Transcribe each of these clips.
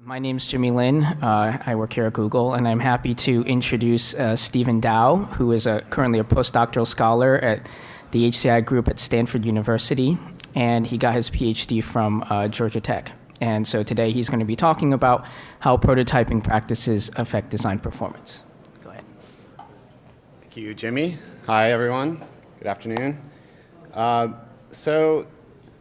My name's Jimmy Lin. I work here at Google, and I'm happy to introduce Steven Dow, who is currently a postdoctoral scholar at the HCI group at Stanford University, and he got his PhD from Georgia Tech. And so today he's going to be talking about how prototyping practices affect design performance. Go ahead. Thank you, Jimmy. Hi, everyone. Good afternoon. So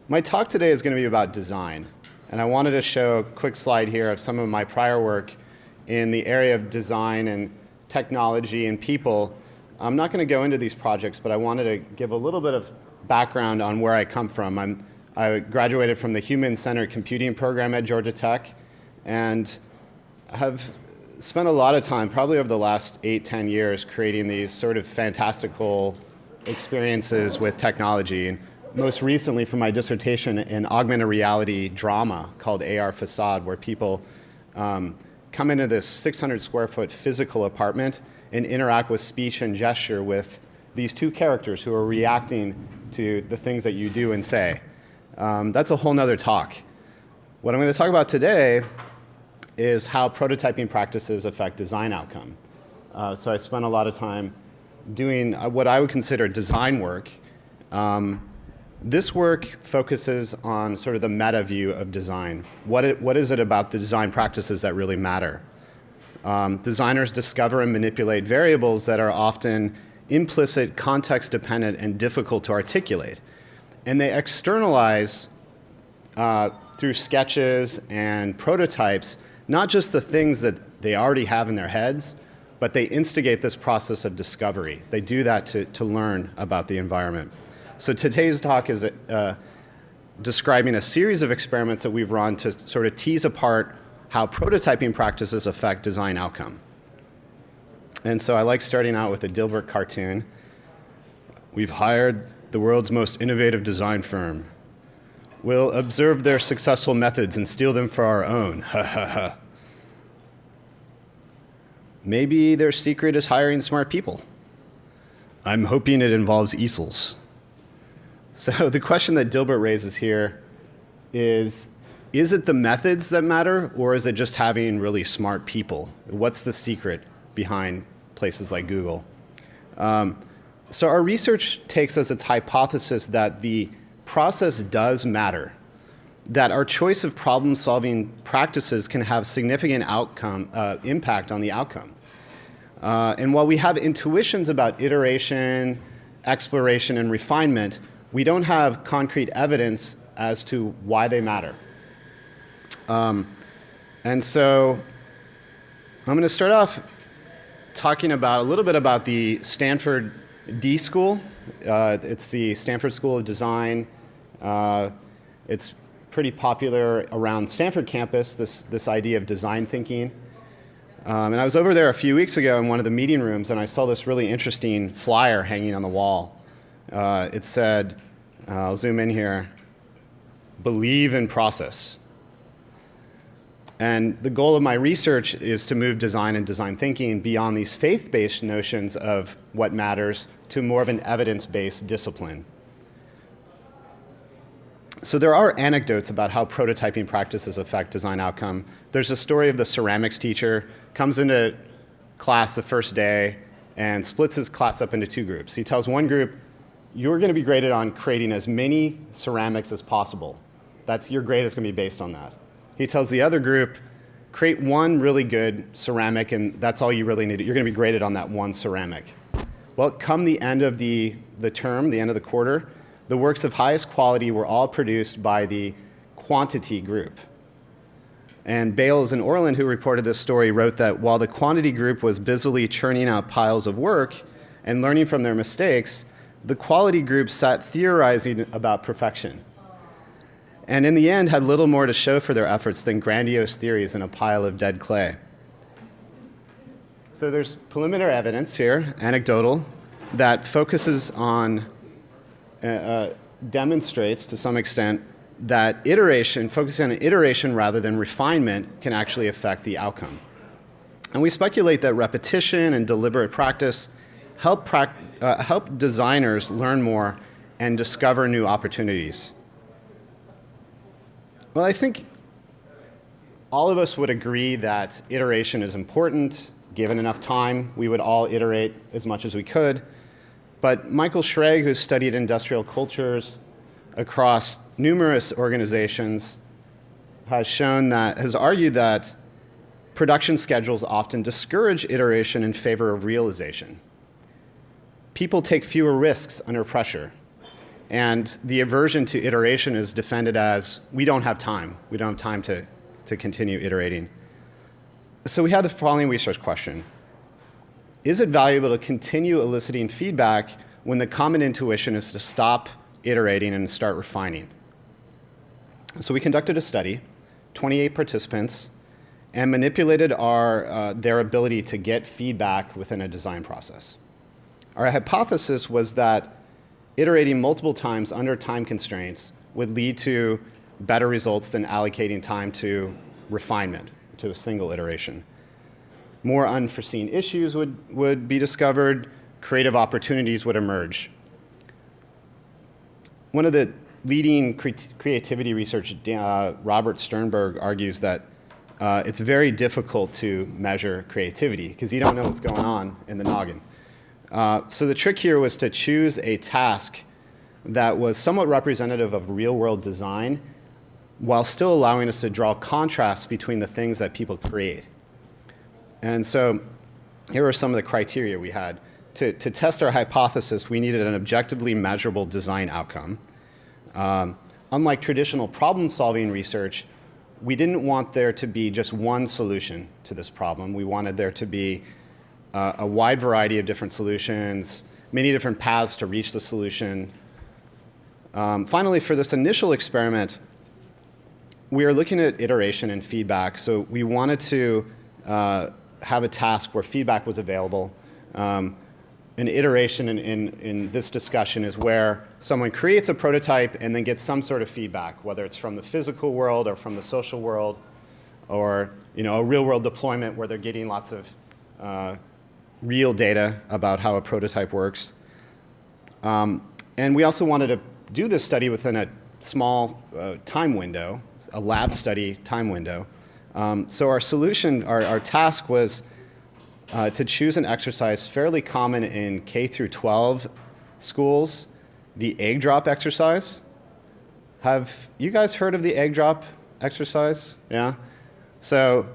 my talk today is going to be about design. And I wanted to show a quick slide here of some of my prior work in the area of design and technology and people. I'm not going to go into these projects, but I wanted to give a little bit of background on where I come from. I graduated from the Human-Centered Computing program at Georgia Tech and have spent a lot of time, probably over the last 8-10 years, creating these sort of fantastical experiences with technology. And most recently for my dissertation, an augmented reality drama called AR Facade, where people come into this 600 square foot physical apartment and interact with speech and gesture with these two characters who are reacting to the things that you do and say. That's a whole nother talk. What I'm going to talk about today is how prototyping practices affect design outcome. So I spent a lot of time doing what I would consider design work. This work focuses on sort of the meta view of design. What is it about the design practices that really matter? Designers discover and manipulate variables that are often implicit, context-dependent, and difficult to articulate. And they externalize through sketches and prototypes, not just the things that they already have in their heads, but they instigate this process of discovery. They do that to learn about the environment. So today's talk is describing a series of experiments that we've run to sort of tease apart how prototyping practices affect design outcome. And so I like starting out with a Dilbert cartoon. We've hired the world's most innovative design firm. We'll observe their successful methods and steal them for our own. Ha ha ha. Maybe their secret is hiring smart people. I'm hoping it involves easels. So the question that Dilbert raises here is it the methods that matter, or is it just having really smart people? What's the secret behind places like Google? So our research takes as its hypothesis that the process does matter, that our choice of problem-solving practices can have significant impact on the outcome. And while we have intuitions about iteration, exploration, and refinement, we don't have concrete evidence as to why they matter. And so I'm going to start off talking about a little bit about the Stanford D School. It's the Stanford School of Design. It's pretty popular around Stanford campus, this idea of design thinking. And I was over there a few weeks ago in one of the meeting rooms, and I saw this really interesting flyer hanging on the wall. It said, I'll zoom in here, believe in process. And the goal of my research is to move design and design thinking beyond these faith-based notions of what matters to more of an evidence-based discipline. So there are anecdotes about how prototyping practices affect design outcome. There's a story of the ceramics teacher, comes into class the first day and splits his class up into two groups. He tells one group, you're going to be graded on creating as many ceramics as possible. Your grade is going to be based on that. He tells the other group, create one really good ceramic, and that's all you really need. You're going to be graded on that one ceramic. Well, come the end of the term, the end of the quarter, the works of highest quality were all produced by the quantity group. And Bales and Orland, who reported this story, wrote that while the quantity group was busily churning out piles of work and learning from their mistakes, the quality group sat theorizing about perfection. And in the end, had little more to show for their efforts than grandiose theories in a pile of dead clay. So there's preliminary evidence here, anecdotal, that focuses on, demonstrates to some extent that iteration, focusing on iteration rather than refinement, can actually affect the outcome. And we speculate that repetition and deliberate practice help designers learn more and discover new opportunities. Well, I think all of us would agree that iteration is important. Given enough time, we would all iterate as much as we could. But Michael Schrag, who's studied industrial cultures across numerous organizations, has argued that production schedules often discourage iteration in favor of realization. People take fewer risks under pressure. And the aversion to iteration is defended as, we don't have time. We don't have time to continue iterating. So we had the following research question. Is it valuable to continue eliciting feedback when the common intuition is to stop iterating and start refining? So we conducted a study, 28 participants, and manipulated their ability to get feedback within a design process. Our hypothesis was that iterating multiple times under time constraints would lead to better results than allocating time to refinement, to a single iteration. More unforeseen issues would be discovered, creative opportunities would emerge. One of the leading creativity research, Robert Sternberg, argues that it's very difficult to measure creativity because you don't know what's going on in the noggin. So the trick here was to choose a task that was somewhat representative of real-world design while still allowing us to draw contrasts between the things that people create. And so here are some of the criteria we had. To test our hypothesis, we needed an objectively measurable design outcome. Unlike traditional problem-solving research, we didn't want there to be just one solution to this problem. We wanted there to be a wide variety of different solutions, many different paths to reach the solution. Finally, for this initial experiment, we are looking at iteration and feedback. So we wanted to have a task where feedback was available. An iteration in this discussion is where someone creates a prototype and then gets some sort of feedback, whether it's from the physical world or from the social world, or a real-world deployment where they're getting lots of real data about how a prototype works. And we also wanted to do this study within a small time window, a lab study time window. So our solution, our task was to choose an exercise fairly common in K through 12 schools, the egg drop exercise. Have you guys heard of the egg drop exercise? Yeah? So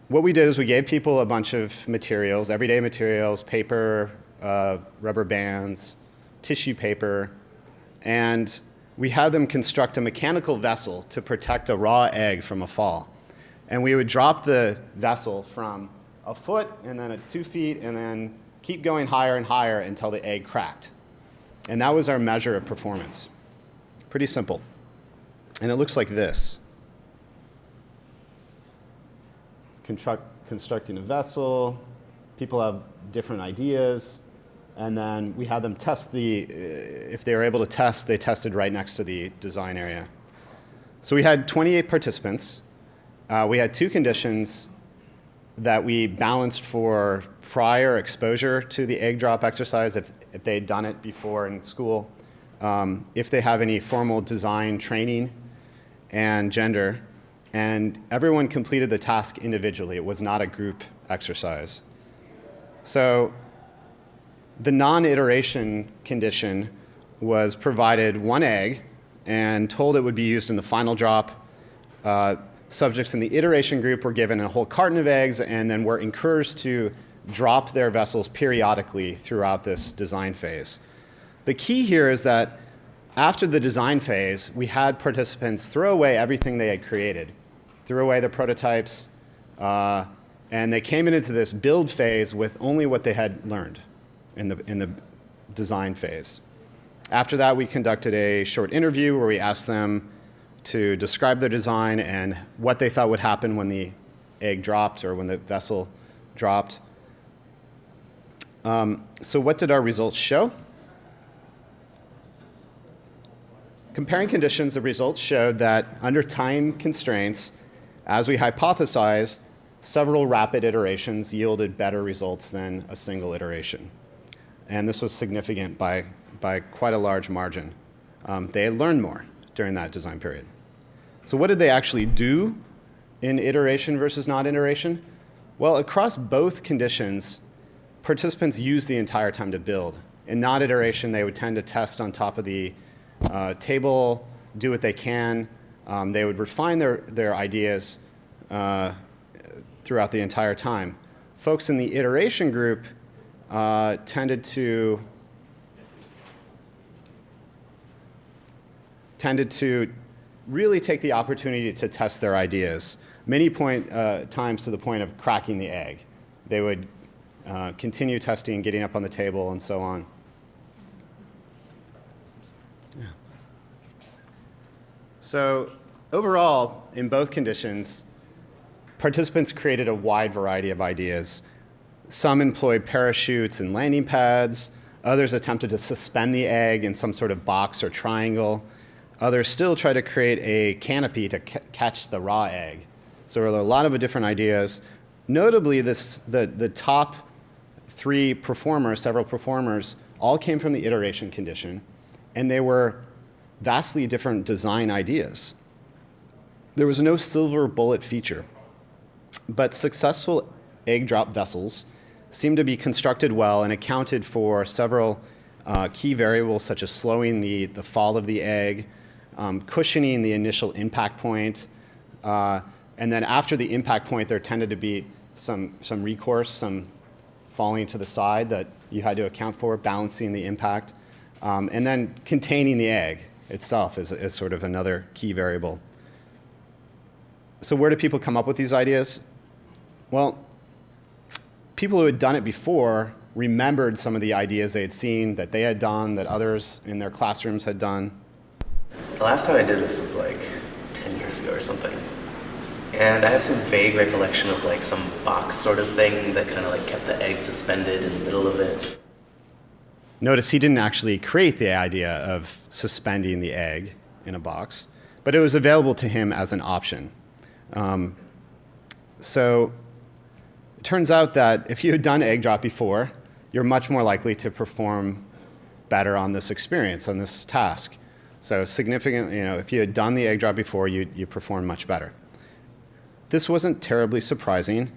what we did is we gave people a bunch of materials, everyday materials, paper, rubber bands, tissue paper, and we had them construct a mechanical vessel to protect a raw egg from a fall. And we would drop the vessel from a foot, and then at 2 feet, and then keep going higher and higher until the egg cracked. And that was our measure of performance. Pretty simple. And it looks like this. Constructing a vessel, people have different ideas, and then we had them test if they were able to test, they tested right next to the design area. So we had 28 participants. We had 2 conditions that we balanced for prior exposure to the egg drop exercise if they'd done it before in school, if they have any formal design training, and gender. And everyone completed the task individually. It was not a group exercise. So the non-iteration condition was provided 1 egg and told it would be used in the final drop. Subjects in the iteration group were given a whole carton of eggs and then were encouraged to drop their vessels periodically throughout this design phase. The key here is that after the design phase, we had participants throw away everything they had created, threw away the prototypes, and they came into this build phase with only what they had learned in the design phase. After that, we conducted a short interview where we asked them to describe their design and what they thought would happen when the egg dropped or when the vessel dropped. So what did our results show? Comparing conditions, the results showed that under time constraints, as we hypothesized, several rapid iterations yielded better results than a single iteration. And this was significant by quite a large margin. They had learned more during that design period. So what did they actually do in iteration versus non-iteration? Well, across both conditions, participants use the entire time to build. In non-iteration, they would tend to test on top of the table, do what they can. They would refine their ideas throughout the entire time. Folks in the iteration group tended to really take the opportunity to test their ideas, many times to the point of cracking the egg. They would continue testing, getting up on the table, and so on. Yeah. So overall, in both conditions, participants created a wide variety of ideas. Some employed parachutes and landing pads. Others attempted to suspend the egg in some sort of box or triangle. Others still tried to create a canopy to catch the raw egg. So there were a lot of different ideas. Notably, the top three performers, several performers, all came from the iteration condition, and they were vastly different design ideas. There was no silver bullet feature, but successful egg drop vessels seemed to be constructed well and accounted for several key variables, such as slowing the fall of the egg, cushioning the initial impact point, and then after the impact point, there tended to be some recourse, some falling to the side that you had to account for, balancing the impact, and then containing the egg itself is sort of another key variable. So where do people come up with these ideas? Well, people who had done it before remembered some of the ideas they had seen, that they had done, that others in their classrooms had done. The last time I did this was like 10 years ago or something. And I have some vague recollection of like some box sort of thing that kind of like kept the egg suspended in the middle of it. Notice he didn't actually create the idea of suspending the egg in a box, but it was available to him as an option. So it turns out that if you had done egg drop before, you're much more likely to perform better on this experience, on this task. So significantly, if you had done the egg drop before, you performed much better. This wasn't terribly surprising.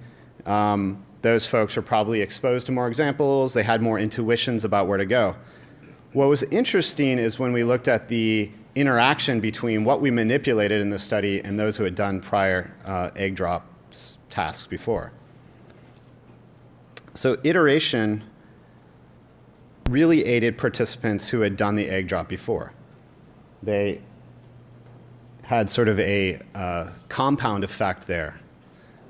Those folks were probably exposed to more examples. They had more intuitions about where to go. What was interesting is when we looked at the interaction between what we manipulated in the study and those who had done prior egg drop tasks before. So iteration really aided participants who had done the egg drop before. They had sort of a compound effect there.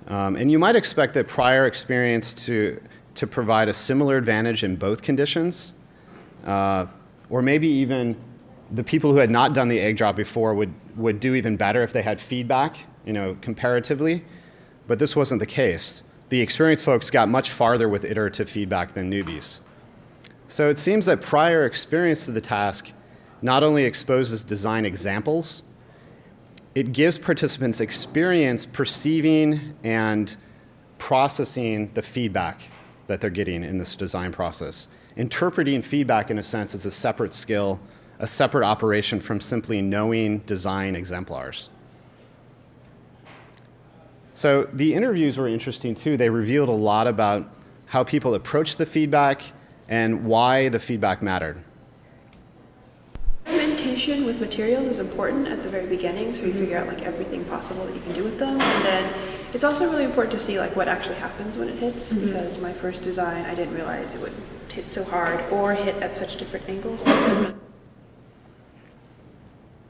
And you might expect that prior experience to provide a similar advantage in both conditions, or maybe even the people who had not done the egg drop before would do even better if they had feedback, comparatively. But this wasn't the case. The experienced folks got much farther with iterative feedback than newbies. So it seems that prior experience to the task not only exposes design examples, it gives participants experience perceiving and processing the feedback that they're getting in this design process. Interpreting feedback, in a sense, is a separate skill, a separate operation from simply knowing design exemplars. So the interviews were interesting, too. They revealed a lot about how people approached the feedback and why the feedback mattered. Experimentation with materials is important at the very beginning, so you figure out like everything possible that you can do with them, and then it's also really important to see like what actually happens when it hits, because my first design I didn't realize it would hit so hard or hit at such different angles.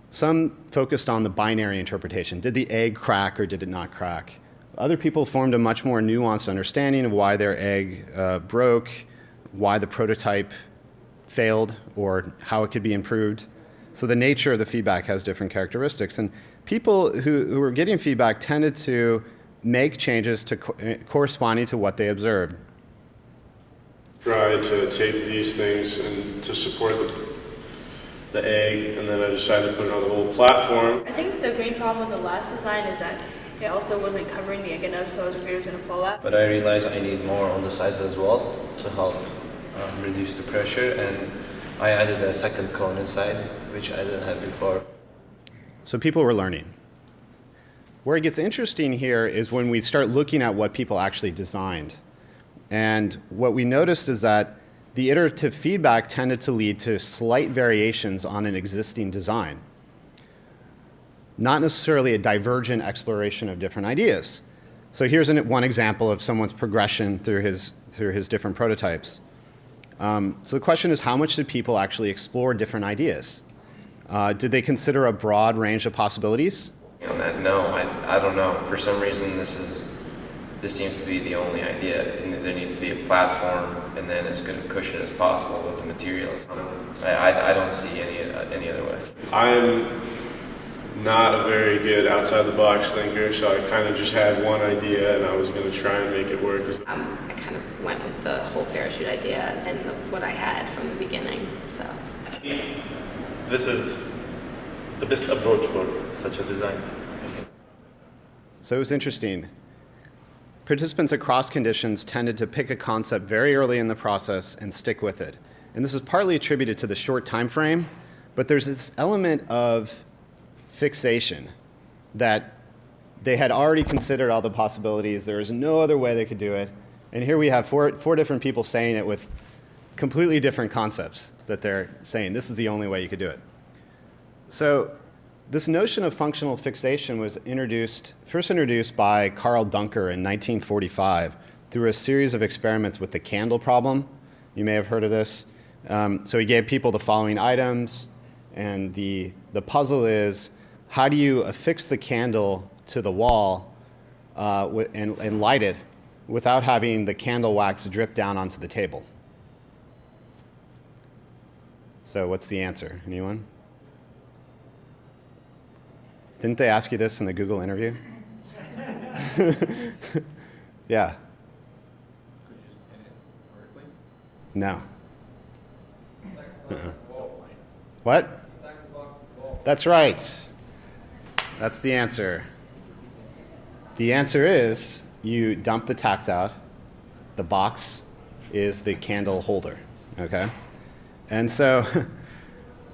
Some focused on the binary interpretation. Did the egg crack or did it not crack? Other people formed a much more nuanced understanding of why their egg broke, why the prototype failed, or how it could be improved. So the nature of the feedback has different characteristics. And people who were getting feedback tended to make changes to corresponding to what they observed. Try to tape these things and to support the egg, and then I decided to put it on the whole platform. I think the main problem with the last design is that it also wasn't covering the egg enough, so I was afraid it was going to fall out. But I realized I need more on the sides as well to help reduce the pressure, and I added a second cone inside, which I didn't have before. So people were learning. where it gets interesting here is when we start looking at what people actually designed. And what we noticed is that the iterative feedback tended to lead to slight variations on an existing design, not necessarily a divergent exploration of different ideas. So here's one example of someone's progression through his different prototypes. So the question is, how much did people actually explore different ideas? Did they consider a broad range of possibilities? On that, no, I don't know. For some reason, this seems to be the only idea, and there needs to be a platform, and then as good a cushion as possible with the materials. I don't see any other way. I'm not a very good outside-the-box thinker, so I kind of just had one idea, and I was going to try and make it work. I kind of went with the whole parachute idea and what I had from the beginning, so. This is the best approach for such a design. So it was interesting. Participants across conditions tended to pick a concept very early in the process and stick with it. And this is partly attributed to the short time frame, but there's this element of fixation that they had already considered all the possibilities. There was no other way they could do it. And here we have four different people saying it with completely different concepts that they're saying this is the only way you could do it. So this notion of functional fixation was first introduced by Carl Duncker in 1945 through a series of experiments with the candle problem. You may have heard of this. So he gave people the following items, and the puzzle is, how do you affix the candle to the wall and light it without having the candle wax drip down onto the table? So what's the answer? Anyone? Didn't they ask you this in the Google interview? Yeah. No. What? That's right. That's the answer. The answer is you dump the tacks out. The box is the candle holder. Okay? And so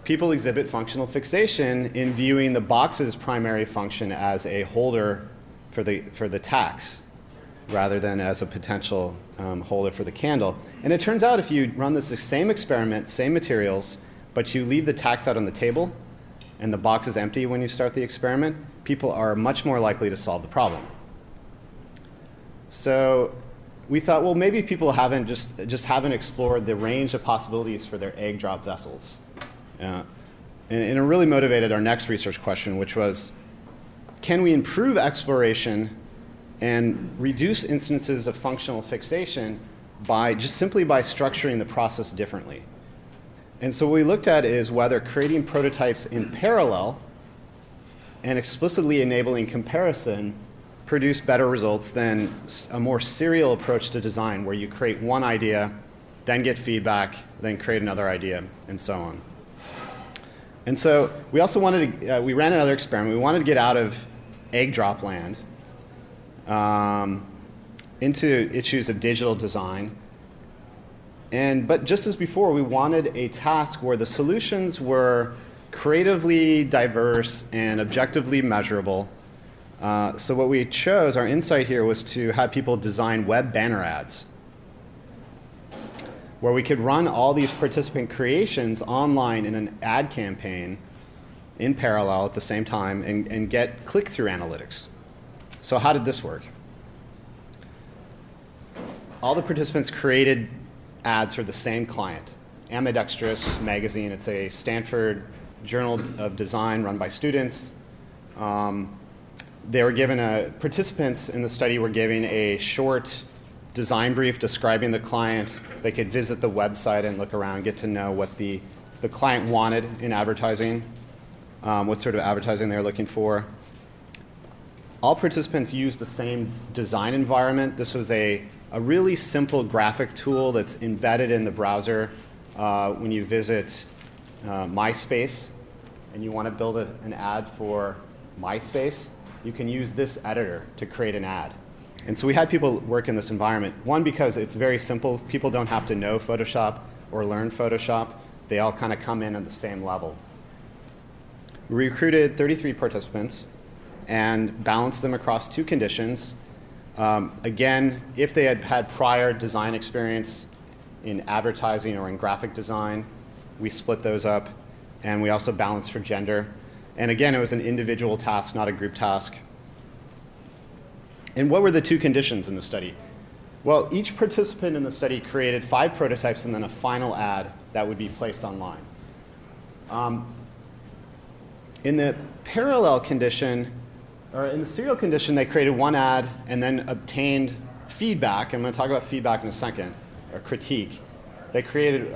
people exhibit functional fixation in viewing the box's primary function as a holder for the tacks rather than as a potential holder for the candle. And it turns out if you run the same experiment, same materials, but you leave the tacks out on the table and the box is empty when you start the experiment, people are much more likely to solve the problem. So we thought, well, maybe people haven't explored the range of possibilities for their egg drop vessels. And it really motivated our next research question, which was, can we improve exploration and reduce instances of functional fixation simply by structuring the process differently? And so what we looked at is whether creating prototypes in parallel and explicitly enabling comparison produce better results than a more serial approach to design, where you create one idea, then get feedback, then create another idea, and so on. And so we also we ran another experiment. We wanted to get out of egg drop land into issues of digital design. But just as before, we wanted a task where the solutions were creatively diverse and objectively measurable. So what we chose, our insight here, was to have people design web banner ads, where we could run all these participant creations online in an ad campaign in parallel at the same time and get click-through analytics. So how did this work? All the participants created ads for the same client, Ambidextrous magazine. It's a Stanford Journal of Design run by students. They were given participants in the study were given a short design brief describing the client. They could visit the website and look around, get to know what the client wanted in advertising, what sort of advertising they were looking for. All participants used the same design environment. This was a really simple graphic tool that's embedded in the browser when you visit MySpace and you want to build an ad for MySpace. You can use this editor to create an ad. And so we had people work in this environment. One, because it's very simple. People don't have to know Photoshop or learn Photoshop. They all kind of come in at the same level. We recruited 33 participants. and balanced them across two conditions. Again, if they had had prior design experience in advertising or in graphic design, we split those up, and we also balanced for gender. And again, it was an individual task, not a group task. And what were the two conditions in the study? Well, each participant in the study created 5 prototypes and then a final ad that would be placed online. In the parallel condition, or in the serial condition, they created 1 ad and then obtained feedback. I'm going to talk about feedback in a second, or critique. They created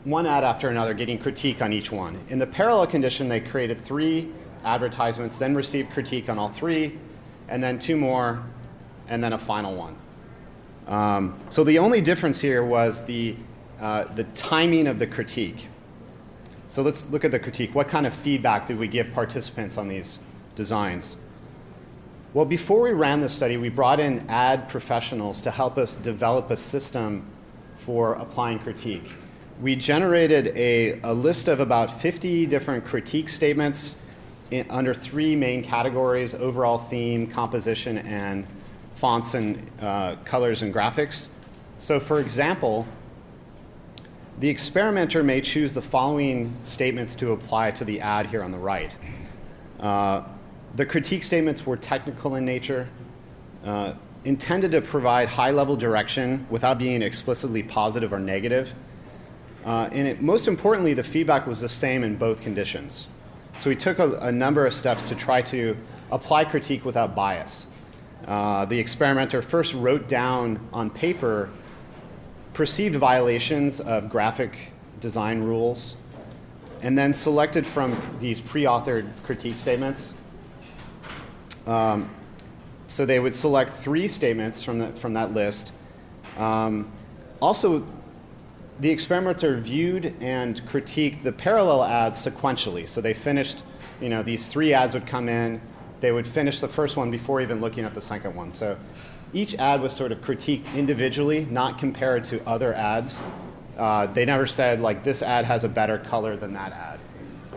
1 ad after another, getting critique on each one. In the parallel condition, they created 3 advertisements, then received critique on all 3, and then 2 more, and then a final one. So the only difference here was the timing of the critique. So let's look at the critique. What kind of feedback did we give participants on these designs? Well, before we ran this study, we brought in ad professionals to help us develop a system for applying critique. We generated a list of about 50 different critique statements under 3 main categories: overall theme, composition, and fonts and colors and graphics. So for example, the experimenter may choose the following statements to apply to the ad here on the right. The critique statements were technical in nature, intended to provide high-level direction without being explicitly positive or negative. Most importantly, the feedback was the same in both conditions. So we took a number of steps to try to apply critique without bias. The experimenter first wrote down on paper perceived violations of graphic design rules, and then selected from these pre-authored critique statements. So they would select 3 statements from that list. Also, the experimenter viewed and critiqued the parallel ads sequentially. So they finished, these 3 ads would come in. They would finish the first one before even looking at the second one. So each ad was sort of critiqued individually, not compared to other ads. They never said, like, this ad has a better color than that ad.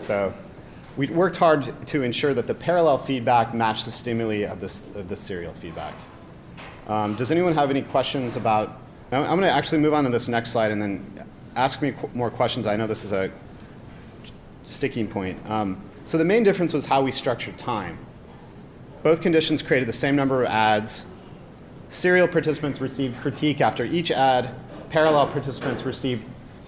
So we worked hard to ensure that the parallel feedback matched the stimuli of the serial feedback. Does anyone have any questions about... I'm going to actually move on to this next slide and then ask me more questions. I know this is a sticking point. So the main difference was how we structured time. Both conditions created the same number of ads. Serial participants received critique after each ad. Parallel participants received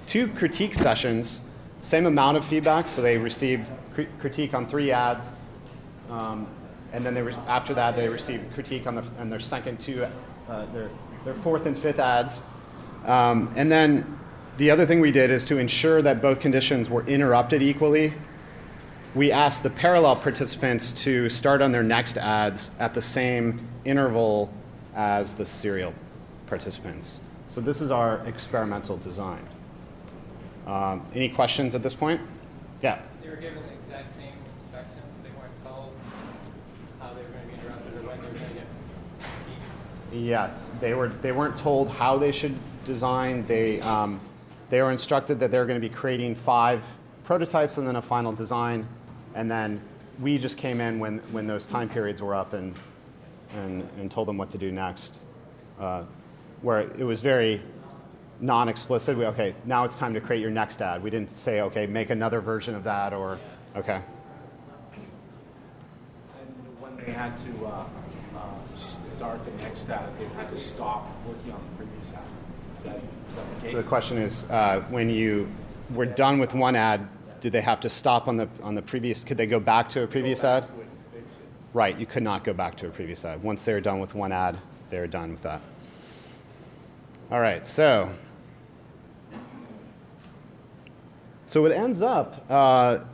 2 critique sessions, same amount of feedback, so they received critique on 3 ads. And then after that, they received critique on their second 2, their 4th and 5th ads. And then the other thing we did is to ensure that both conditions were interrupted equally. We asked the parallel participants to start on their next ads at the same interval as the serial participants. So this is our experimental design. Any questions at this point? Yeah? They were given the exact same instructions. They weren't told how they were going to be interrupted or when they were going to get beat. Yes, they weren't told how they should design. They were instructed that they were going to be creating 5 prototypes and then a final design. And then we just came in when those time periods were up and told them what to do next. Where it was very non-explicit. Okay, now it's time to create your next ad. We didn't say, okay, make another version of that, or, okay. And when they had to start the next ad, they had to stop working on the previous ad. Is that the case? So the question is, when you were done with one ad, did they have to stop on the previous? Could they go back to a previous ad? Right, you could not go back to a previous ad. Once they were done with one ad, they were done with that. All right, so it ends up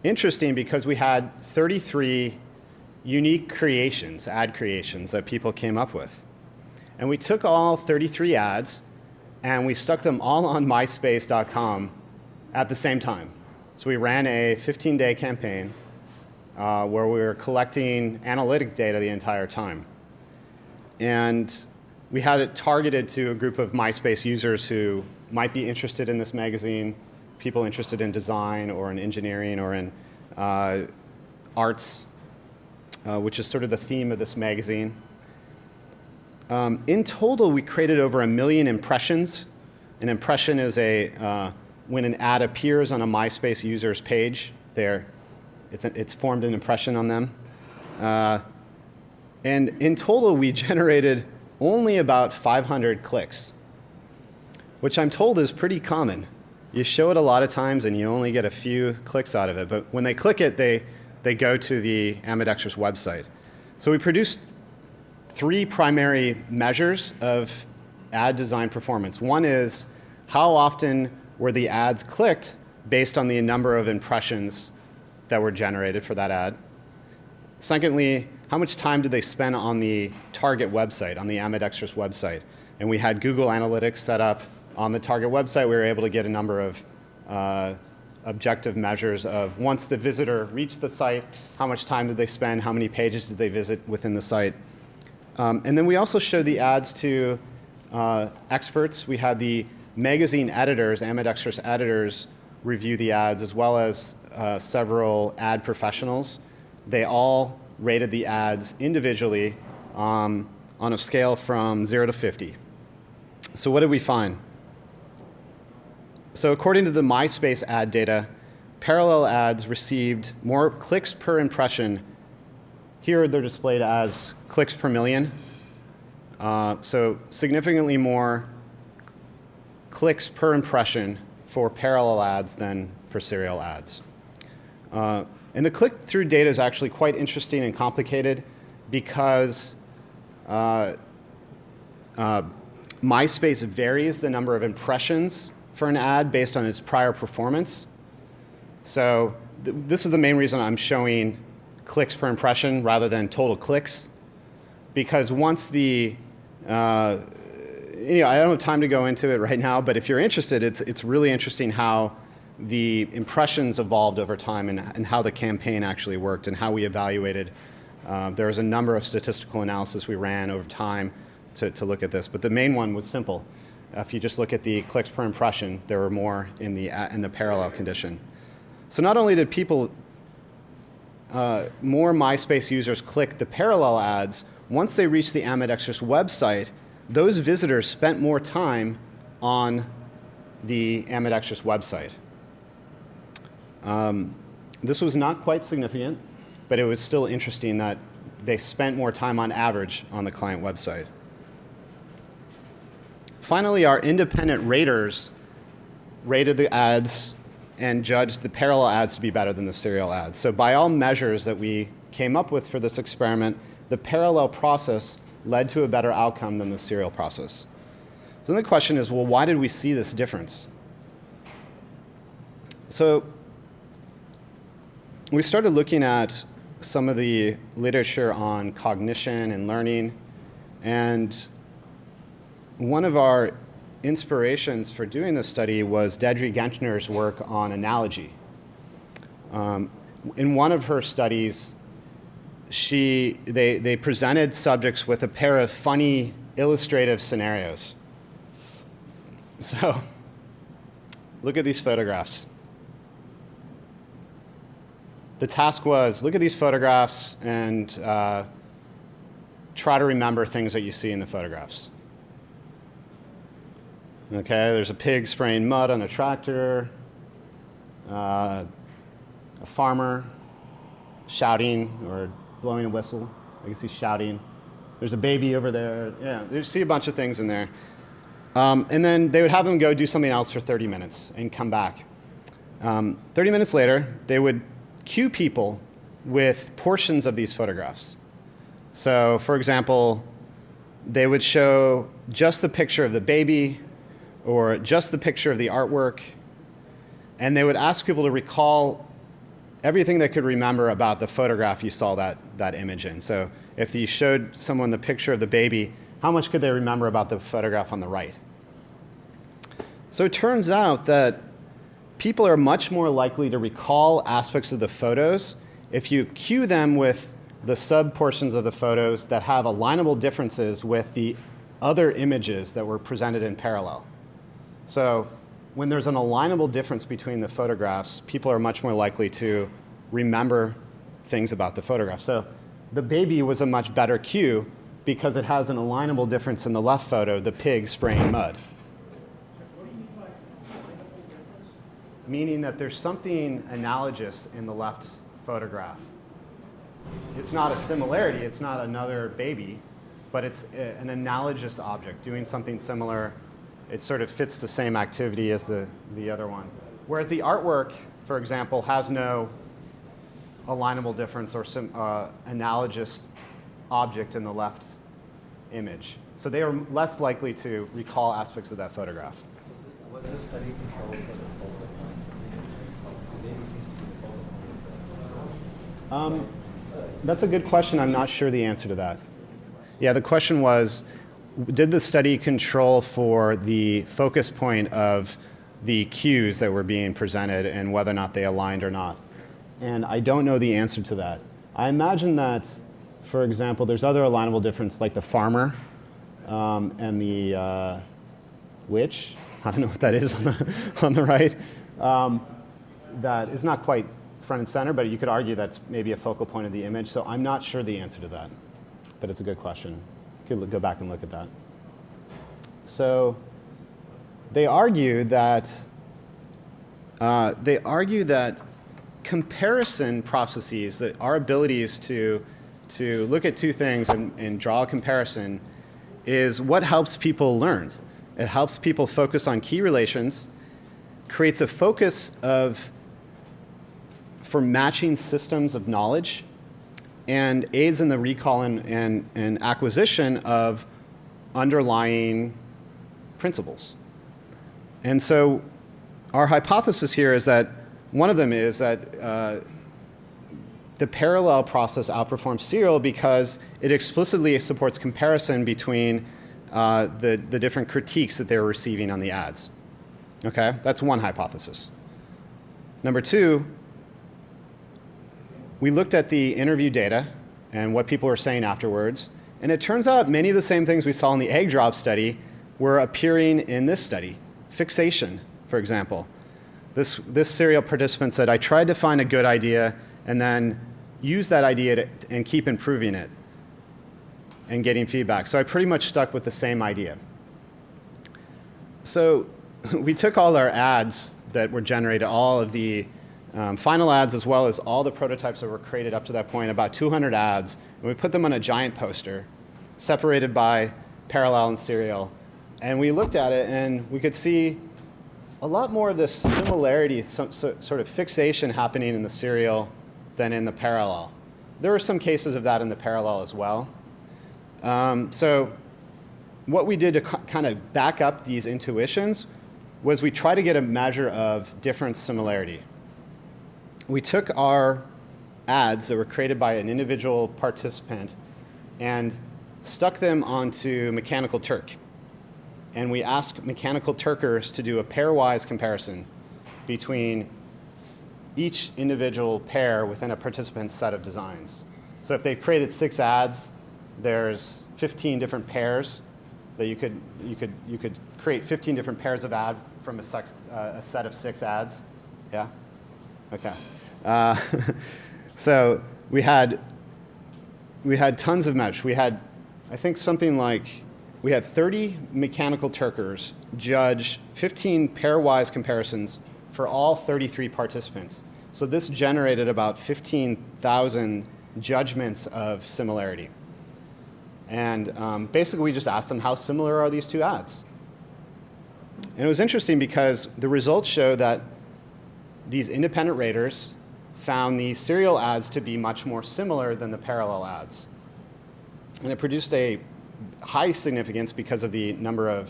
interesting because we had 33 unique creations, ad creations that people came up with. And we took all 33 ads and we stuck them all on myspace.com at the same time. So we ran a 15-day campaign where we were collecting analytic data the entire time. And we had it targeted to a group of MySpace users who might be interested in this magazine, people interested in design or in engineering or in arts. which is sort of the theme of this magazine. In total, we created over 1 million impressions. An impression is when an ad appears on a MySpace user's page. It's formed an impression on them. And in total, we generated only about 500 clicks, which I'm told is pretty common. You show it a lot of times and you only get a few clicks out of it. But when they click it, they go to the ambidextrous website. So we produced 3 primary measures of ad design performance. One is how often were the ads clicked based on the number of impressions that were generated for that ad. Secondly, how much time did they spend on the target website, on the ambidextrous website? And we had Google Analytics set up on the target website. We were able to get a number of objective measures of once the visitor reached the site, how much time did they spend, how many pages did they visit within the site. And then we also showed the ads to experts. We had the magazine editors, ambidextrous editors, review the ads, as well as several ad professionals. They all rated the ads individually on a scale from 0 to 50. So what did we find? So according to the MySpace ad data, parallel ads received more clicks per impression. Here they're displayed as clicks per million. So significantly more clicks per impression for parallel ads than for serial ads. And the click-through data is actually quite interesting and complicated because MySpace varies the number of impressions for an ad based on its prior performance. So this is the main reason I'm showing clicks per impression rather than total clicks, because once I don't have time to go into it right now, but if you're interested, it's really interesting how the impressions evolved over time and how the campaign actually worked and how we evaluated. There was a number of statistical analysis we ran over time to look at this, but the main one was simple. If you just look at the clicks per impression, there were more in the parallel condition. So not only did more MySpace users click the parallel ads, once they reached the ambidextrous website, those visitors spent more time on the ambidextrous website. This was not quite significant, but it was still interesting that they spent more time on average on the client website. Finally, our independent raters rated the ads and judged the parallel ads to be better than the serial ads. So by all measures that we came up with for this experiment, the parallel process led to a better outcome than the serial process. So then the question is, well, why did we see this difference? So we started looking at some of the literature on cognition and learning, and one of our inspirations for doing this study was Deidre Gentner's work on analogy. In one of her studies, they presented subjects with a pair of funny illustrative scenarios. So look at these photographs. The task was, look at these photographs and try to remember things that you see in the photographs. Okay, there's a pig spraying mud on a tractor, a farmer shouting or blowing a whistle. I can see shouting. There's a baby over there. Yeah, you see a bunch of things in there. And then they would have them go do something else for 30 minutes and come back. 30 minutes later, they would cue people with portions of these photographs. So, for example, they would show just the picture of the baby or just the picture of the artwork, and they would ask people to recall everything they could remember about the photograph you saw that image in. So if you showed someone the picture of the baby, how much could they remember about the photograph on the right? So it turns out that people are much more likely to recall aspects of the photos if you cue them with the sub-portions of the photos that have alignable differences with the other images that were presented in parallel. So when there's an alignable difference between the photographs, people are much more likely to remember things about the photograph. So the baby was a much better cue because it has an alignable difference in the left photo, the pig spraying mud. Meaning that there's something analogous in the left photograph. It's not a similarity, it's not another baby, but it's an analogous object doing something similar. It sort of fits the same activity as the other one. Whereas the artwork, for example, has no alignable difference or analogous object in the left image. So they are less likely to recall aspects of that photograph. Was this study controlled for the focal points of the images? Because the baby seems to be the focal point of the That's a good question. I'm not sure the answer to that. Yeah, the question was, did the study control for the focus point of the cues that were being presented and whether or not they aligned or not? And I don't know the answer to that. I imagine that, for example, there's other alignable difference like the farmer and the witch. I don't know what that is on the right. That is not quite front and center, but you could argue that's maybe a focal point of the image. So I'm not sure the answer to that, but it's a good question. You could go back and look at that. So they argue that comparison processes, that our abilities to look at two things and draw a comparison, is what helps people learn. It helps people focus on key relations, creates a focus for matching systems of knowledge, and aids in the recall and acquisition of underlying principles. And so our hypothesis here is that one of them is that the parallel process outperforms serial because it explicitly supports comparison between the different critiques that they're receiving on the ads. Okay, that's one hypothesis. Number two, we looked at the interview data and what people were saying afterwards, and it turns out many of the same things we saw in the egg drop study were appearing in this study. Fixation, for example. This serial participant said, I tried to find a good idea and then use that idea and keep improving it and getting feedback. So I pretty much stuck with the same idea. So we took all our ads that were generated, all of the final ads as well as all the prototypes that were created up to that point, about 200 ads, and we put them on a giant poster separated by parallel and serial. And we looked at it and we could see a lot more of this similarity, some sort of fixation happening in the serial than in the parallel. There were some cases of that in the parallel as well. So what we did to kind of back up these intuitions was we try to get a measure of difference similarity. We took our ads that were created by an individual participant and stuck them onto Mechanical Turk. And we asked Mechanical Turkers to do a pairwise comparison between each individual pair within a participant's set of designs. So if they've created 6 ads, there's 15 different pairs that you could create 15 different pairs of ad from a set of 6 ads. Yeah? Okay. So we had tons of mesh. We had, I think, something like, we had 30 Mechanical Turkers judge 15 pairwise comparisons for all 33 participants. So this generated about 15,000 judgments of similarity. And basically, we just asked them, how similar are these two ads? And it was interesting because the results show that these independent raters found the serial ads to be much more similar than the parallel ads. And it produced a high significance because of the number of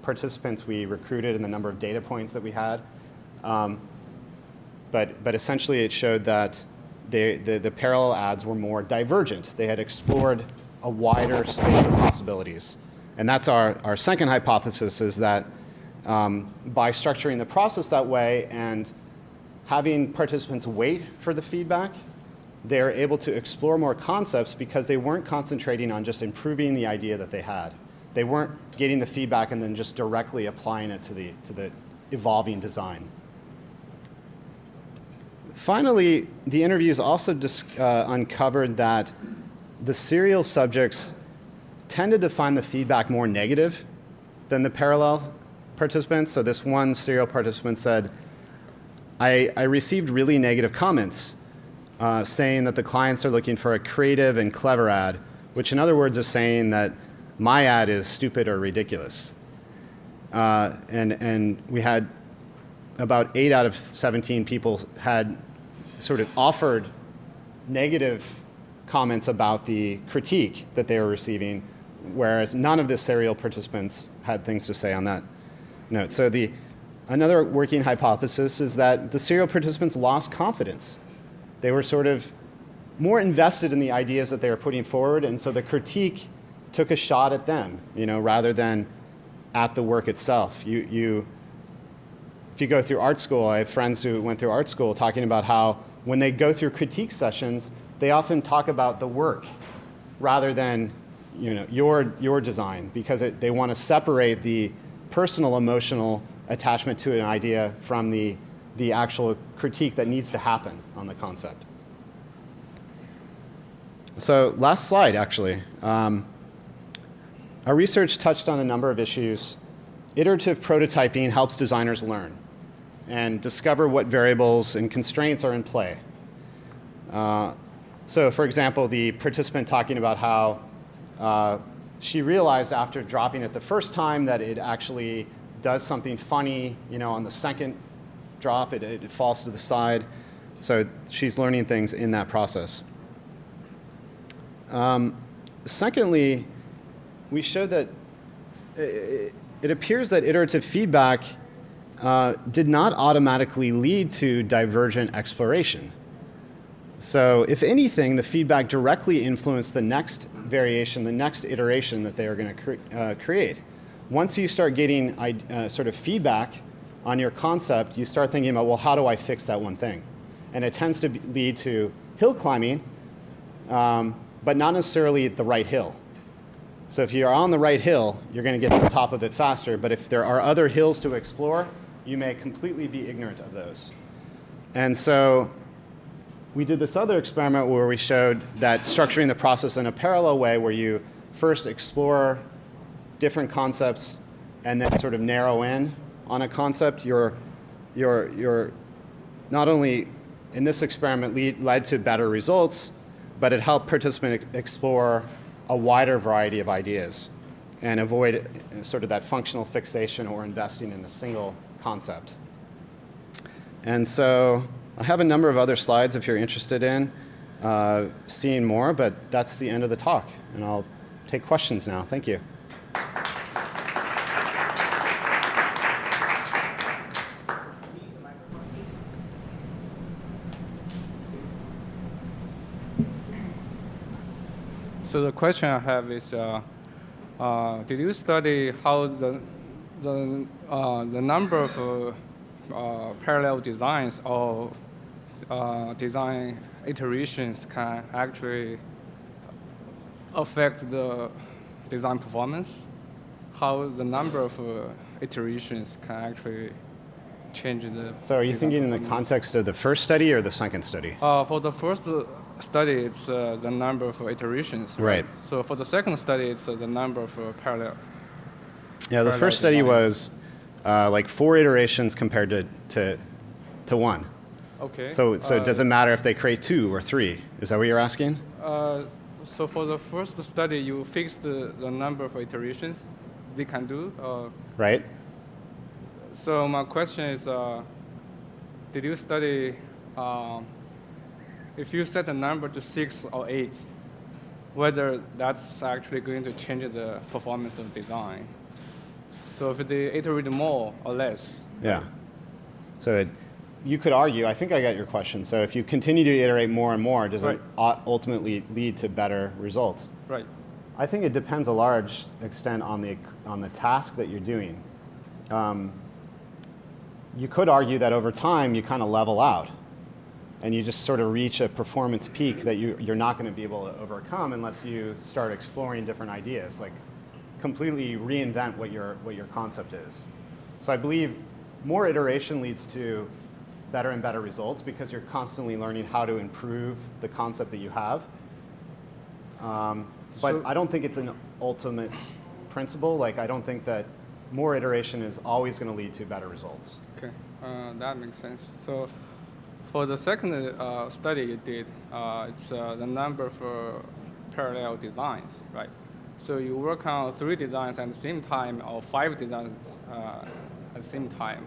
participants we recruited and the number of data points that we had. But essentially, it showed that the parallel ads were more divergent. They had explored a wider space of possibilities. And that's our second hypothesis, is that by structuring the process that way and having participants wait for the feedback, they're able to explore more concepts because they weren't concentrating on just improving the idea that they had. They weren't getting the feedback and then just directly applying it to the evolving design. Finally, the interviews also uncovered that the serial subjects tended to find the feedback more negative than the parallel participants. So this one serial participant said, I received really negative comments saying that the clients are looking for a creative and clever ad, which in other words is saying that my ad is stupid or ridiculous. And we had about 8 out of 17 people had sort of offered negative comments about the critique that they were receiving, whereas none of the serial participants had things to say on that note. So another working hypothesis is that the serial participants lost confidence. They were sort of more invested in the ideas that they were putting forward, and so the critique took a shot at them, rather than at the work itself. If you go through art school, I have friends who went through art school talking about how when they go through critique sessions, they often talk about the work rather than your design, because they want to separate the personal emotional attachment to an idea from the actual critique that needs to happen on the concept. So last slide, actually. Our research touched on a number of issues. Iterative prototyping helps designers learn and discover what variables and constraints are in play. So for example, the participant talking about how she realized after dropping it the first time that it actually does something funny, on the second drop, it falls to the side. So she's learning things in that process. Secondly, we showed that it appears that iterative feedback did not automatically lead to divergent exploration. So if anything, the feedback directly influenced the next variation, the next iteration that they are going to create. Once you start getting sort of feedback on your concept, you start thinking about, well, how do I fix that one thing? And it tends to lead to hill climbing, but not necessarily the right hill. So if you're on the right hill, you're going to get to the top of it faster. But if there are other hills to explore, you may completely be ignorant of those. And so we did this other experiment where we showed that structuring the process in a parallel way, where you first explore different concepts and then sort of narrow in on a concept, you're not only in this experiment led to better results, but it helped participants explore a wider variety of ideas and avoid sort of that functional fixation or investing in a single concept. And so I have a number of other slides if you're interested in seeing more, but that's the end of the talk. And I'll take questions now. Thank you. So the question I have is, did you study how the number of parallel designs or design iterations can actually affect the design performance? How the number of iterations can actually change the So are you thinking in the context of the first study or the second study? For the first study, it's the number of iterations. Right. So for the second study, it's the number of parallel. Yeah, the first study was like 4 iterations compared to 1. Okay. So does it matter if they create 2 or 3? Is that what you're asking? So for the first study, you fixed the number of iterations they can do. Right. So my question is, did you study if you set a number to 6 or 8, whether that's actually going to change the performance of design? So if they iterate more or less. Yeah. So you could argue, I think I got your question. So if you continue to iterate more and more, does it ultimately lead to better results? Right. I think it depends a large extent on the task that you're doing. You could argue that over time you kind of level out and you just sort of reach a performance peak that you're not going to be able to overcome unless you start exploring different ideas, like completely reinvent what your concept is. So I believe more iteration leads to better and better results because you're constantly learning how to improve the concept that you have. But I don't think it's an ultimate principle. Like, I don't think that more iteration is always going to lead to better results. Okay, that makes sense. So for the second study you did, it's the number for parallel designs, right? So you work on 3 designs at the same time or 5 designs at the same time.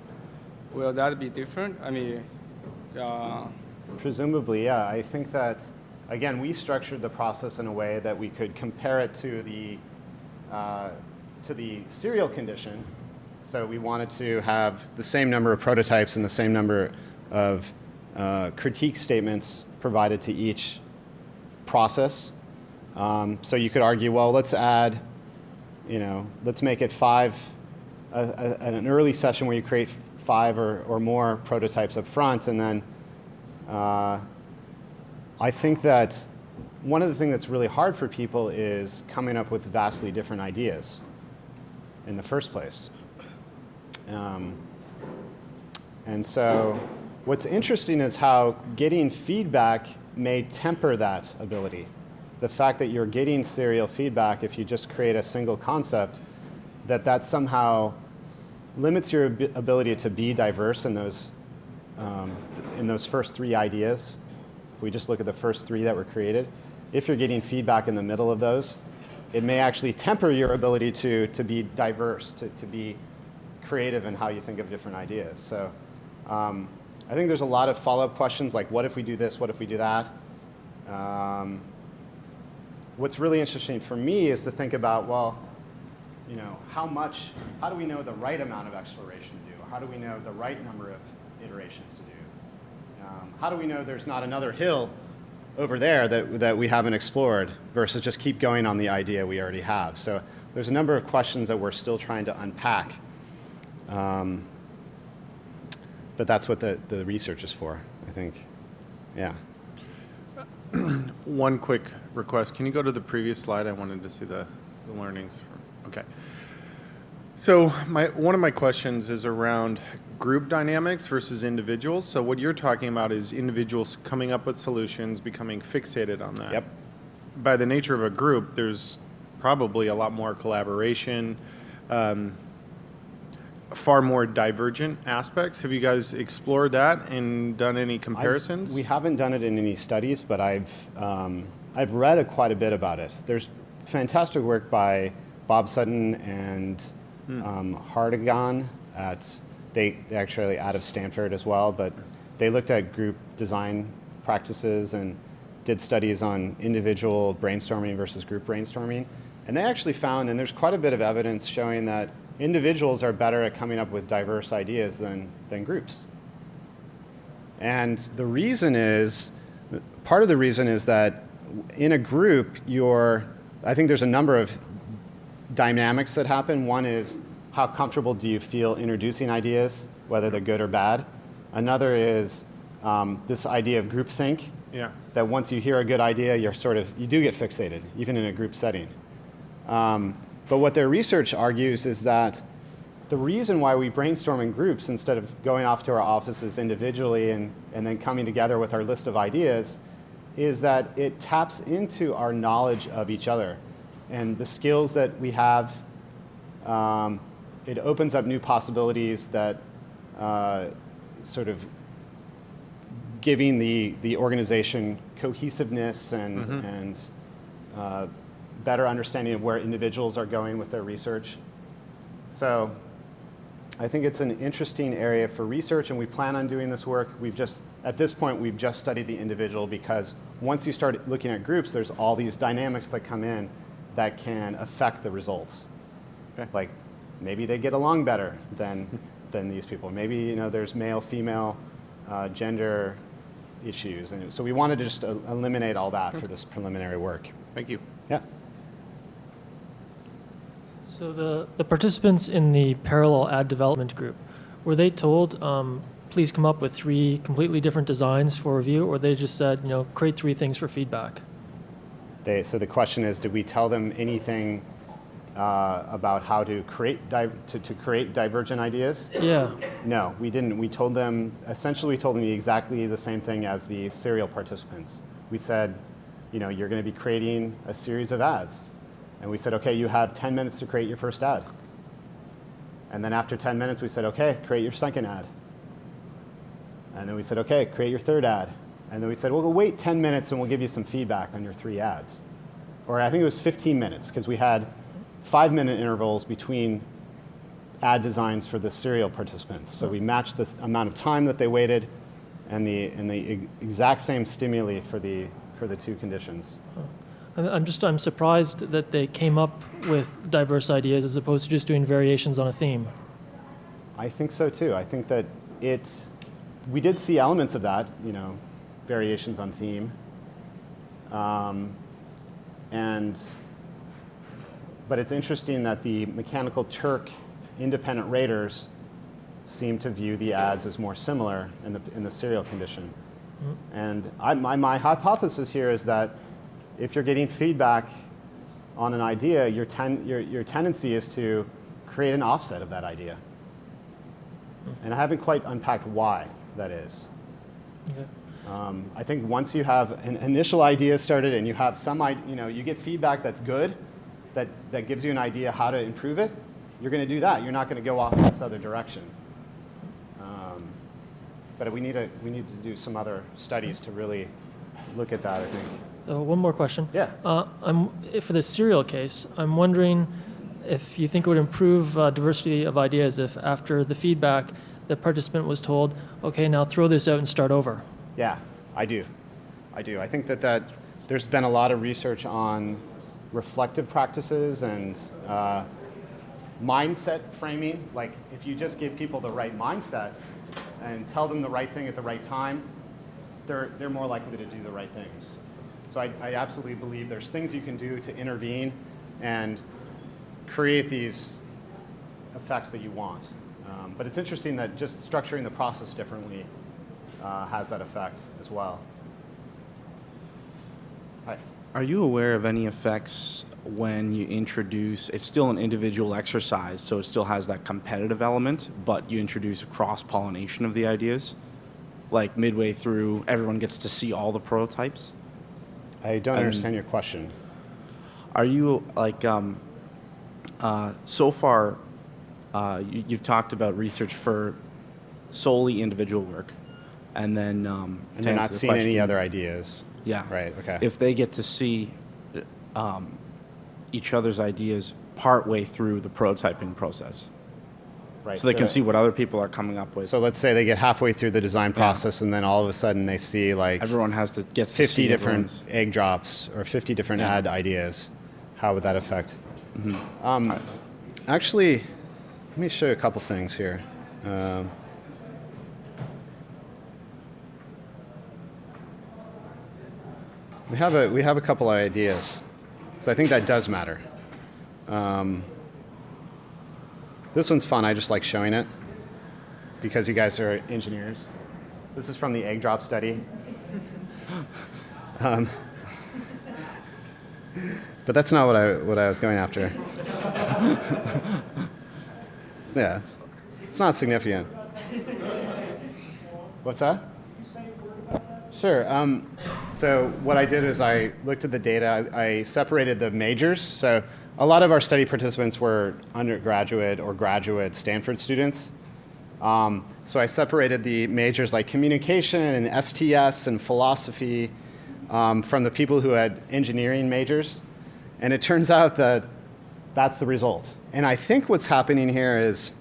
Will that be different? I mean, Presumably, yeah. I think that, again, we structured the process in a way that we could compare it to the serial condition. So we wanted to have the same number of prototypes and the same number of critique statements provided to each process. So you could argue, well, let's add, let's make it 5, an early session where you create 5 or more prototypes up front, and then I think that one of the things that's really hard for people is coming up with vastly different ideas in the first place. And so what's interesting is how getting feedback may temper that ability. The fact that you're getting serial feedback if you just create a single concept, that somehow limits your ability to be diverse in those first 3 ideas. If we just look at the first 3 that were created, if you're getting feedback in the middle of those, it may actually temper your ability to be diverse, to be creative in how you think of different ideas. So I think there's a lot of follow-up questions like, what if we do this, what if we do that? What's really interesting for me is to think about, well, how do we know the right amount of exploration to do? How do we know the right number of iterations to do? How do we know there's not another hill over there that we haven't explored versus just keep going on the idea we already have? So there's a number of questions that we're still trying to unpack. But that's what the research is for, I think. Yeah. One quick request. Can you go to the previous slide? I wanted to see the learnings. Okay. So one of my questions is around group dynamics versus individuals. So what you're talking about is individuals coming up with solutions, becoming fixated on that. Yep. By the nature of a group, there's probably a lot more collaboration, far more divergent aspects. Have you guys explored that and done any comparisons? We haven't done it in any studies, but I've read quite a bit about it. There's fantastic work by Bob Sutton and Hartigan they actually out of Stanford as well, but they looked at group design practices and did studies on individual brainstorming versus group brainstorming. And they actually found, and there's quite a bit of evidence showing that individuals are better at coming up with diverse ideas than groups. And the reason is, part of the reason is that in a group, I think there's a number of dynamics that happen. One is, how comfortable do you feel introducing ideas, whether they're good or bad? Another is this idea of groupthink. Yeah. That once you hear a good idea, you do get fixated, even in a group setting. But what their research argues is that the reason why we brainstorm in groups instead of going off to our offices individually and then coming together with our list of ideas is that it taps into our knowledge of each other and the skills that we have. It opens up new possibilities that sort of giving the organization cohesiveness and better understanding of where individuals are going with their research. So I think it's an interesting area for research, and we plan on doing this work. At this point, we've just studied the individual because once you start looking at groups, there's all these dynamics that come in that can affect the results. Okay. Like maybe they get along better than these people. Maybe there's male, female, gender issues, and so we wanted to just eliminate all that for this preliminary work. Thank you. Yeah. So the participants in the parallel ad development group, were they told, please come up with 3 completely different designs for review, or they just said, create 3 things for feedback? So the question is, did we tell them anything about how to create divergent ideas? Yeah. No, we didn't. We told them exactly the same thing as the serial participants. We said, you're going to be creating a series of ads. And we said, okay, you have 10 minutes to create your first ad. And then after 10 minutes, we said, okay, create your second ad. And then we said, okay, create your third ad. And then we said, well, we'll wait 10 minutes and we'll give you some feedback on your 3 ads. Or I think it was 15 minutes, because we had 5-minute intervals between ad designs for the serial participants. So we matched the amount of time that they waited and the exact same stimuli for the 2 conditions. I'm surprised that they came up with diverse ideas as opposed to just doing variations on a theme. I think so too. I think that we did see elements of that, variations on theme. But it's interesting that the Mechanical Turk independent raters seem to view the ads as more similar in the serial condition. And my hypothesis here is that if you're getting feedback on an idea, your tendency is to create an offset of that idea. And I haven't quite unpacked why that is. Okay. I think once you have an initial idea started and you have you get feedback that's good, that gives you an idea how to improve it, you're going to do that. You're not going to go off in this other direction. But we need to do some other studies to really look at that, I think. One more question. Yeah. For the serial case, I'm wondering if you think it would improve diversity of ideas if after the feedback, the participant was told, okay, now throw this out and start over. Yeah, I do. I think that there's been a lot of research on reflective practices and mindset framing. Like if you just give people the right mindset and tell them the right thing at the right time, they're more likely to do the right things. So I absolutely believe there's things you can do to intervene and create these effects that you want. But it's interesting that just structuring the process differently has that effect as well. Hi. Are you aware of any effects when you introduce, it's still an individual exercise, so it still has that competitive element, but you introduce cross-pollination of the ideas? Like midway through, everyone gets to see all the prototypes? I don't understand your question. Are you, so far, you've talked about research for solely individual work, and then and you're not seeing any other ideas. Yeah. Right. Okay. If they get to see each other's ideas partway through the prototyping process, right. So they can see what other people are coming up with. So let's say they get halfway through the design process, and then all of a sudden they see everyone has to get 50 different egg drops or 50 different ad ideas. How would that affect? Mm-hmm. Actually, let me show you a couple things here. We have a couple of ideas, so I think that does matter. This one's fun. I just like showing it because you guys are engineers. This is from the egg drop study. But that's not what I was going after. Yeah, it's not significant. What's that? Sure. So what I did is I looked at the data. I separated the majors. So a lot of our study participants were undergraduate or graduate Stanford students. So I separated the majors like communication and STS and philosophy from the people who had engineering majors. And it turns out that that's the result. And I think what's happening here is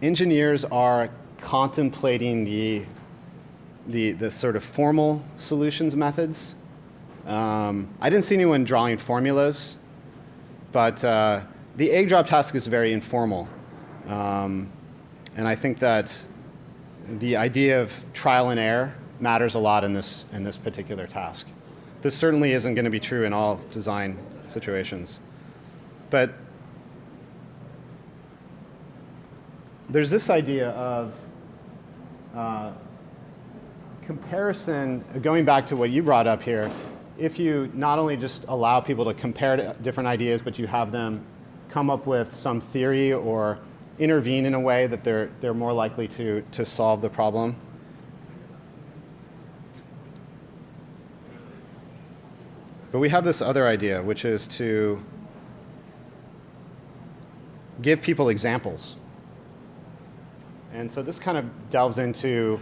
engineers are contemplating the sort of formal solutions methods. I didn't see anyone drawing formulas, but the egg drop task is very informal. And I think that the idea of trial and error matters a lot in this particular task. This certainly isn't going to be true in all design situations. But there's this idea of comparison, going back to what you brought up here. If you not only just allow people to compare different ideas, but you have them come up with some theory or intervene in a way that they're more likely to solve the problem. But we have this other idea, which is to give people examples. And so this kind of delves into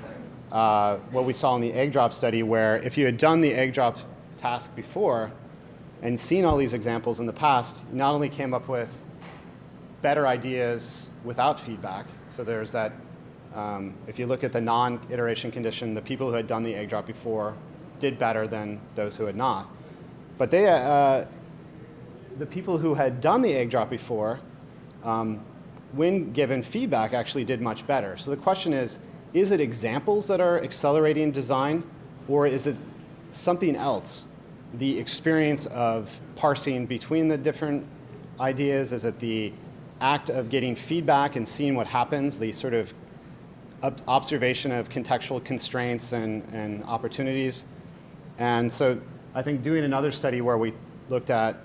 what we saw in the egg drop study, where if you had done the egg drop task before and seen all these examples in the past, you not only came up with better ideas without feedback. So there's that, if you look at the non-iteration condition, the people who had done the egg drop before did better than those who had not. But they, the people who had done the egg drop before, when given feedback, actually did much better. So the question is it examples that are accelerating design, or is it something else? The experience of parsing between the different ideas? Is it the act of getting feedback and seeing what happens, the sort of observation of contextual constraints and opportunities? And so I think doing another study where we looked at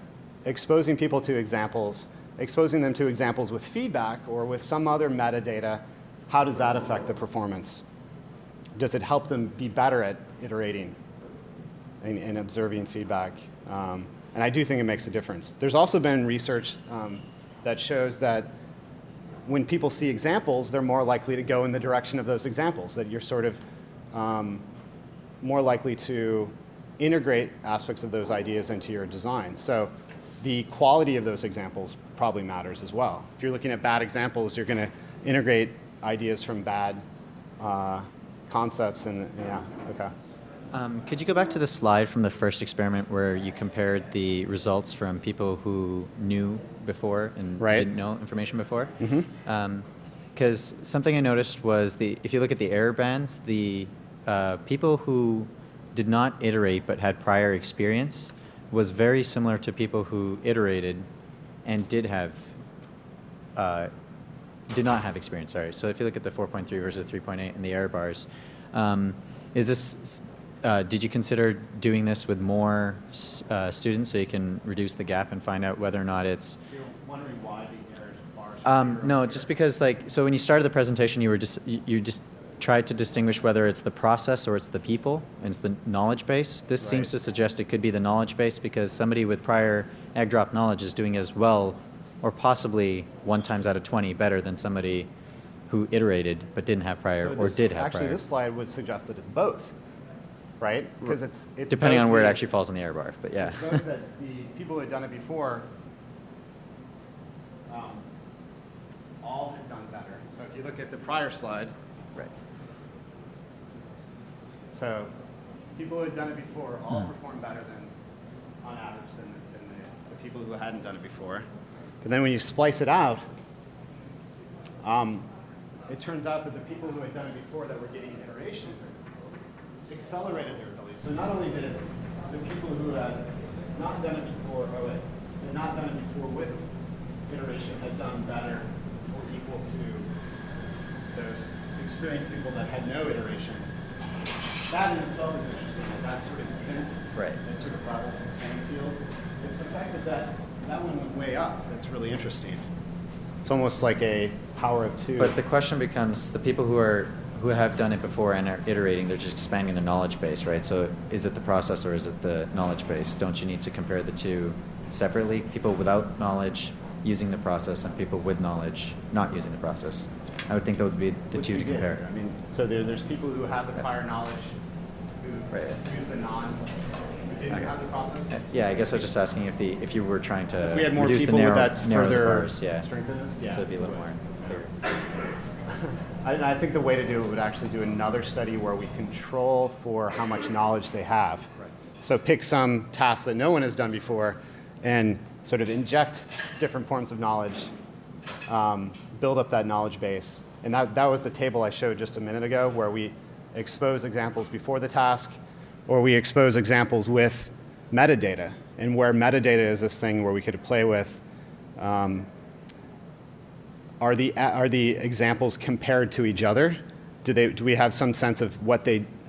exposing people to examples, exposing them to examples with feedback or with some other metadata, how does that affect the performance? Does it help them be better at iterating and observing feedback? And I do think it makes a difference. There's also been research that shows that when people see examples, they're more likely to go in the direction of those examples, that you're sort of more likely to integrate aspects of those ideas into your design. So the quality of those examples probably matters as well. If you're looking at bad examples, you're going to integrate ideas from bad concepts, and yeah, okay. Could you go back to the slide from the first experiment where you compared the results from people who knew before and didn't know information before? Because something I noticed was if you look at the error bands, the people who did not iterate but had prior experience was very similar to people who iterated and did not have experience. Sorry. So if you look at the 4.3 versus 3.8 and the error bars, is this? Did you consider doing this with more students so you can reduce the gap and find out whether or not it's? You're wondering why the error bars? No, just because so when you started the presentation, you just tried to distinguish whether it's the process or it's the people, and it's the knowledge base. This seems to suggest it could be the knowledge base, because somebody with prior egg drop knowledge is doing as well, or possibly 1 times out of 20 better than somebody who iterated but didn't have prior or did have prior. Actually, this slide would suggest that it's both, right? Because it's depending on where it actually falls on the error bar, but yeah. It's both that the people who had done it before all had done better. So if you look at the prior slide, so people who had done it before all performed better than, on average, than the people who hadn't done it before. But then when you splice it out, it turns out that the people who had done it before that were getting iteration accelerated their ability. So not only did the people who had not done it before, had not done it before with iteration had done better or equal to those experienced people that had no iteration. That in itself is interesting, that sort of even, that sort of levels the playing field. It's the fact that one went way up that's really interesting. It's almost like a power of 2. But the question becomes, the people who have done it before and are iterating, they're just expanding their knowledge base, right? So is it the process or is it the knowledge base? Don't you need to compare the two separately? People without knowledge using the process and people with knowledge not using the process. I would think that would be the two to compare. I mean, so there's people who have the prior knowledge who use the who didn't have the process. Yeah, I guess I was just asking if you were trying to if we had more reduce people the with that further bars, strengthen this, so it'd be a little more clear. I think the way to do it would actually do another study where we control for how much knowledge they have. So pick some task that no one has done before and sort of inject different forms of knowledge, build up that knowledge base. And that was the table I showed just a minute ago, where we expose examples before the task, or we expose examples with metadata. And where metadata is this thing where we could play with, are the examples compared to each other? Do we have some sense of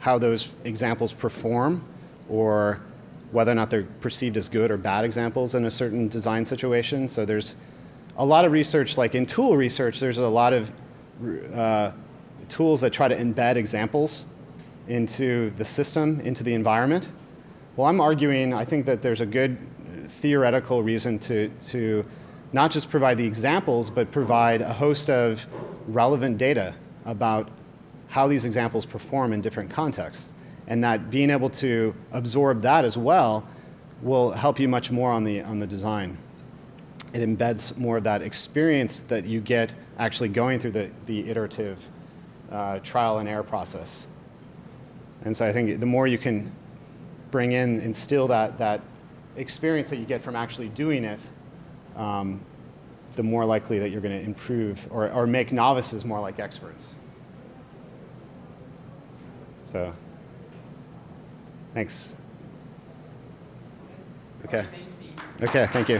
how those examples perform, or whether or not they're perceived as good or bad examples in a certain design situation? So there's a lot of research, like in tool research, there's a lot of tools that try to embed examples into the system, into the environment. Well, I'm arguing, I think that there's a good theoretical reason to not just provide the examples, but provide a host of relevant data about how these examples perform in different contexts. And that being able to absorb that as well will help you much more on the design. It embeds more of that experience that you get actually going through the iterative trial and error process. And so I think the more you can bring in, instill that experience that you get from actually doing it, the more likely that you're going to improve or make novices more like experts. So, thanks. Okay. Okay, thank you.